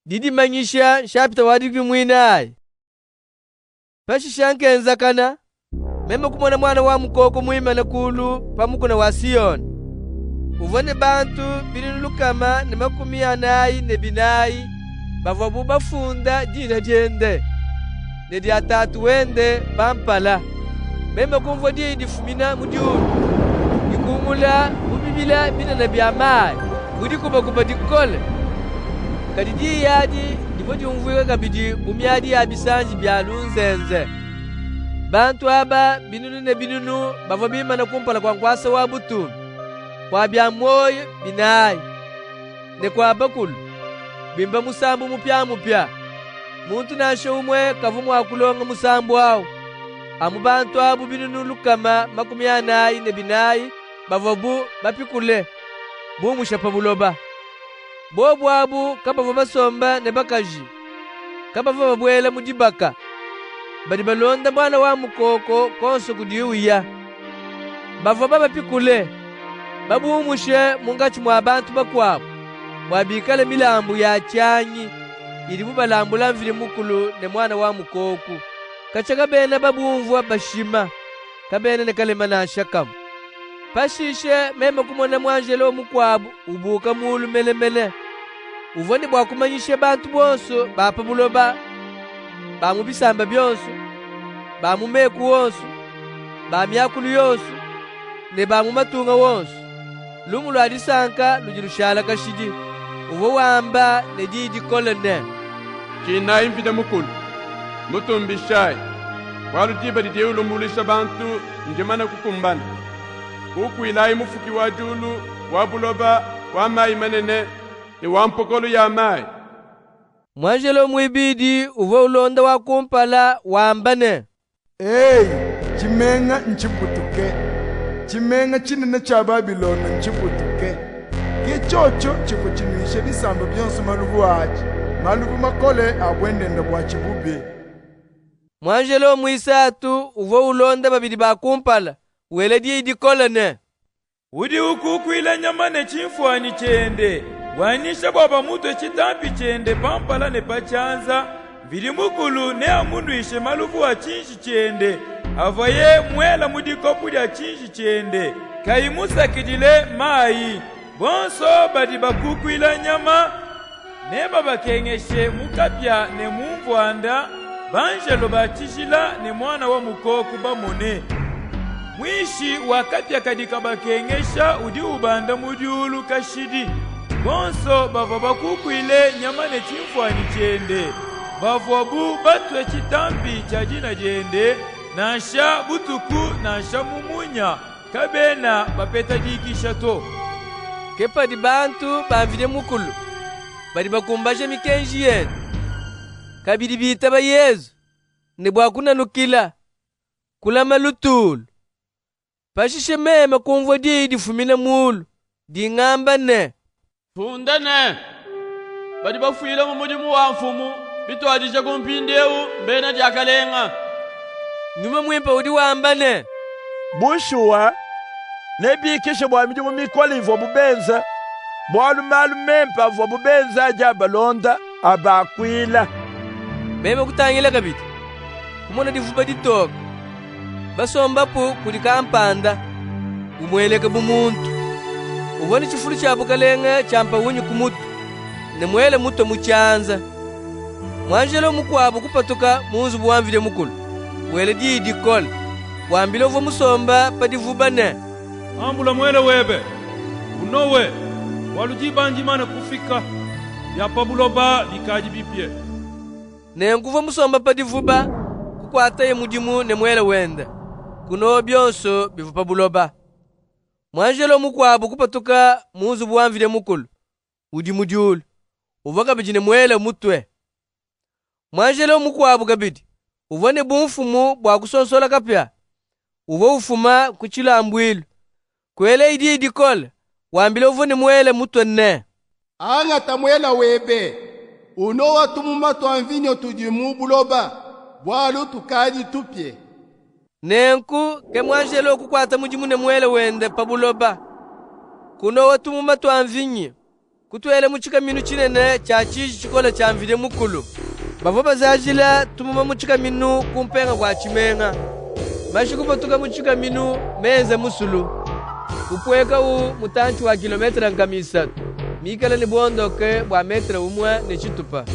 didi manyisha shapita wadiki mwinayi. Pashi shankenza kana mema kumona mwana wa mukoko mwimana kulu pamukuna wa Siyoni. Uvone bantu bilinu lukama ne 49 bavabu bafunda dina dyende ne dia tatu wende pampala. Mema kumvo die difumina mudiulu dikumula mubibila bina na byamayi mudi kuba dikole kadidi yadi divodi umvuika kabidi umyadi abisanji byalunzenze. Bantu aba binunu ne binunu bava bimana kumpala kwa nkwasa wa butu kwa bya moyo binayi ne kwa bakulu bimba musambu mupya muntu nasho umwe kavumu akulonga musambu awo amu bantu abu binunu lukama 49 bavabu bapikule bumusha pabuloba bobu abu kabava basomba ne bakaji kabava babwela mudibaka badi balonda mwana wa mukoko konso kudiuya bava bapikule babumushe mungati mwa bantu bakwabo mwabikale milambu ya chanyi ili bubalambula mvili mukulu ne mwana wa mukoku kacha kabene babumvwa bashima kabene ne kalema na shakamu. Pashishe mema kumona mwanjelo mukwabu ubuka mulu melemele uvoni bwa kumanyishe bantu bonso bapa buloba bamubisamba byonso bamumeku wonso bamyakulu yonso ne bamumatunga wonso lumu lwadisanka lujirushala kashidi uvo wamba ne didi kolone china impida mukulu mutumbishayi waludiba didiulo mulisha bantu njemana kukumbana ukwilayi mufuki wa julu wa buloba wa mayi manene ne wa mpokolo ya mayi. Mwanjelo mwibidi uvo ulonda wa kumpala wambane chimenga nchiputuke chimenga chinene cha Babiloni nchiputuke kichocho chikuchinishe bisamba byonso malubu aji malubu makole abwendenda bwa chibubi. Mwanjelo mwisatu uvo ulonda babidi bakumpala wele didi kolone udi ukukwila nyama ne chimfwani chende wanisha bwaba muto chitampi chende pampala ne pachanza vili mukulu ne amundu ishe maluvu wa chinshi chende avaye mwela mudikopu lya chinshi chende kaimusakidile mayi bonso badi bakukwila nyama ne babakengeshe mukapya ne mumvwanda banjelo batishila ne mwana wa mukoku bamone mwishi wakapya kadika bakengesha udi ubanda mudiulu kashidi bonso bava bakukwile nyama ne chimfwani chende bavobu batwe chitambi cha jina jende nasha butuku nasha mumunya kabena bapeta dikisha to kepa di bantu bavile mukulu badi bakumbashe mikenji yenu kabidi bita ba Yezu ne bwakunanukila kulama lutulu. Pashishe mema kumvo didi fumina mulu di ngamba ne funda ne badi bafuila mu mudimu wa mfumu bito adije kumpindewu mbena jakalenga nyuma mwimpa udi wamba ne bushuwa nebikishe bwa midimu mikoli vo bubenza bwalu malu mempa vo bubenza jabalonda abakwila mema kutangila kabiti kumona difuba ditoka basomba pu kulika mpanda umweleka bumuntu uvoni chifulu cha bukalenga champa wunyu kumutu ne mwele muto muchanza. Mwanjelo mukwabu kupatuka munzu buwamvile mukulu wele didi kola wambile uvo musomba padivuba ne ambula mwele webe unowe walujibanjimane kufika yapabuloba likaji bipye ne nkuva musomba padivuba kukwata ye mudimu ne mwele wenda kuno byonso bivupa buloba. Mwanjelo mukwabu kupatuka munzu buwamvile mukulu udi mudiulu uvoka bijine mwele mutwe. Mwanjelo mukwabu kabidi uvone bumfumu bwa kusonsola kapya uvo ufuma kuchilambwilu kwele idi kola wambile uvone mwele mutwe ne angata mwela webe uno watumuma twanvinyo tudimu buloba bwalu tukadi tupye nenku ke mwanjelo kukwata mudimu ne mwele wende pabuloba kuno watumuma twanvinyo kutwele muchikaminu chinene cha chichi chikola cha mvide mukulu. Bavo bazajila tumuma muchikaminu kumpenga kwa chimenga. Mashikupo tuka muchikaminu menze musulu. Kupweka u mutanchu wa kilometra nkamisa. Mikala ni buondoke bwa metra umwa ni chitupa.